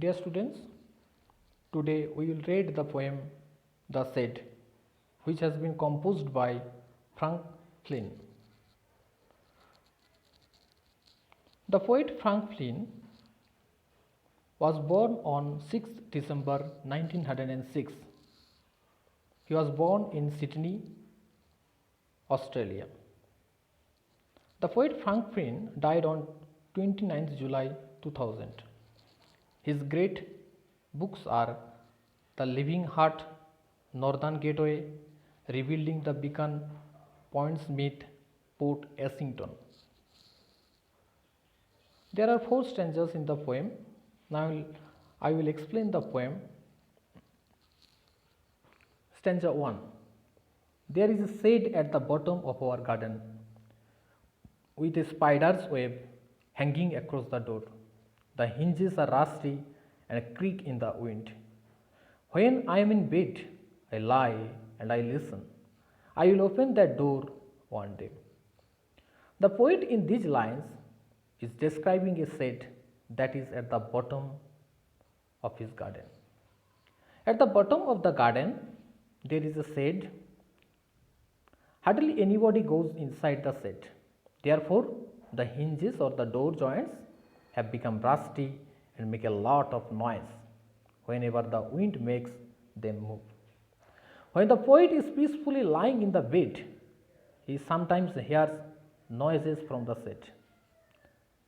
Dear students, today we will read the poem The Shed, which has been composed by Flynn. The poet Frank Flynn was born on 6th December 1906. He was born in Sydney, Australia. The poet Frank Flynn died on 29th July 2000. His great books are The Living Heart, Northern Gateway, Rebuilding the Beacon, Point Smith, Port Essington. There are 4 stanzas in the poem. Now I will explain the poem. Stanza 1. There is a shade at the bottom of our garden with a spider's web hanging across the door. The hinges are rusty and creak in the wind. When I am in bed, I lie and I listen. I will open that door one day. The poet in these lines is describing a shed that is at the bottom of his garden. At the bottom of the garden, there is a shed. Hardly anybody goes inside the shed. Therefore, the hinges or the door joints have become rusty and make a lot of noise whenever the wind makes them move. When the poet is peacefully lying in the bed, he sometimes hears noises from the shed.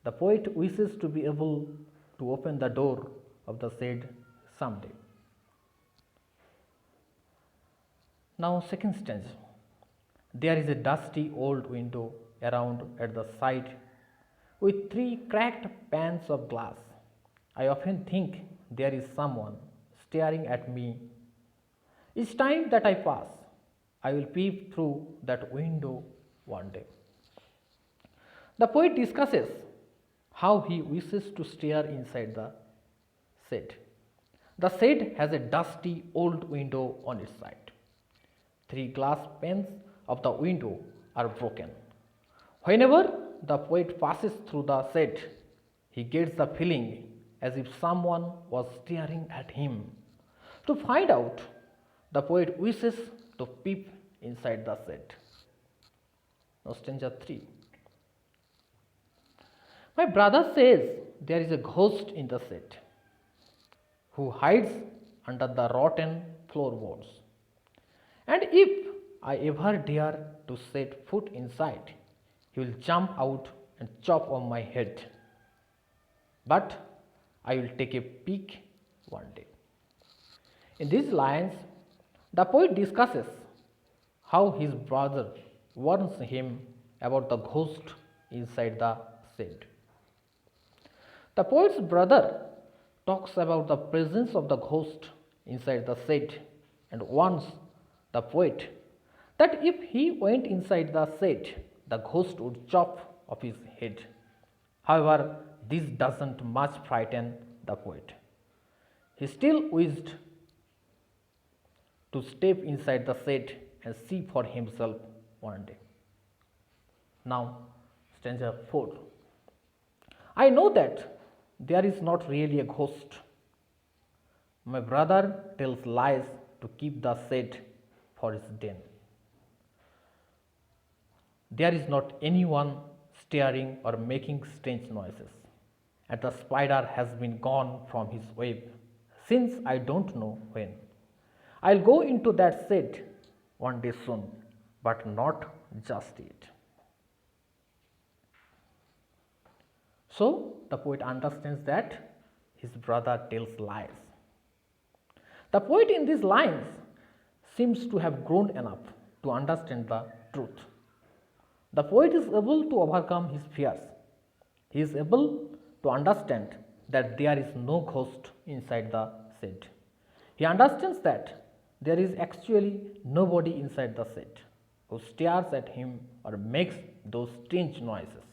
The poet wishes to be able to open the door of the shed someday. Now, second stanza. There is a dusty old window around at the side with 3 cracked panes of glass. I often think there is someone staring at me. Each time that I pass, I will peep through that window one day. The poet discusses how he wishes to stare inside the shed. The shed has a dusty old window on its side. 3 glass panes of the window are broken. Whenever the poet passes through the shed, he gets the feeling as if someone was staring at him. To find out, the poet wishes to peep inside the shed. Now, stanza 3. My brother says there is a ghost in the shed who hides under the rotten floorboards. And if I ever dare to set foot inside, he will jump out and chop on my head. But I will take a peek one day. In these lines, the poet discusses how his brother warns him about the ghost inside the shed. The poet's brother talks about the presence of the ghost inside the shed and warns the poet that if he went inside the shed, the ghost would chop off his head. However, this doesn't much frighten the poet. He still wished to step inside the shed and see for himself one day. Now, stanza 4. I know that there is not really a ghost. My brother tells lies to keep the shed for his den. There is not anyone staring or making strange noises, and the spider has been gone from his web since I don't know when. I'll go into that shed one day soon, but not just yet. So, the poet understands that his brother tells lies. The poet in these lines seems to have grown enough to understand the truth. The poet is able to overcome his fears. He is able to understand that there is no ghost inside the shed. He understands that there is actually nobody inside the shed who stares at him or makes those strange noises.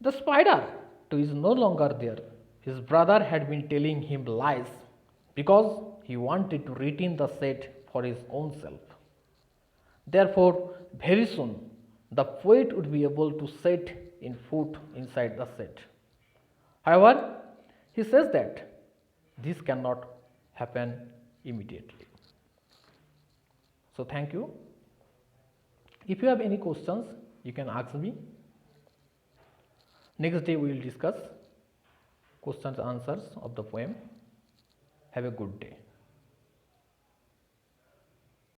The spider too is no longer there. His brother had been telling him lies because he wanted to retain the shed for his own self. Therefore, very soon, the poet would be able to set in foot inside the shed. However, he says that this cannot happen immediately. So thank you. If you have any questions, you can ask me. Next day we will discuss questions answers of the poem. Have a good day.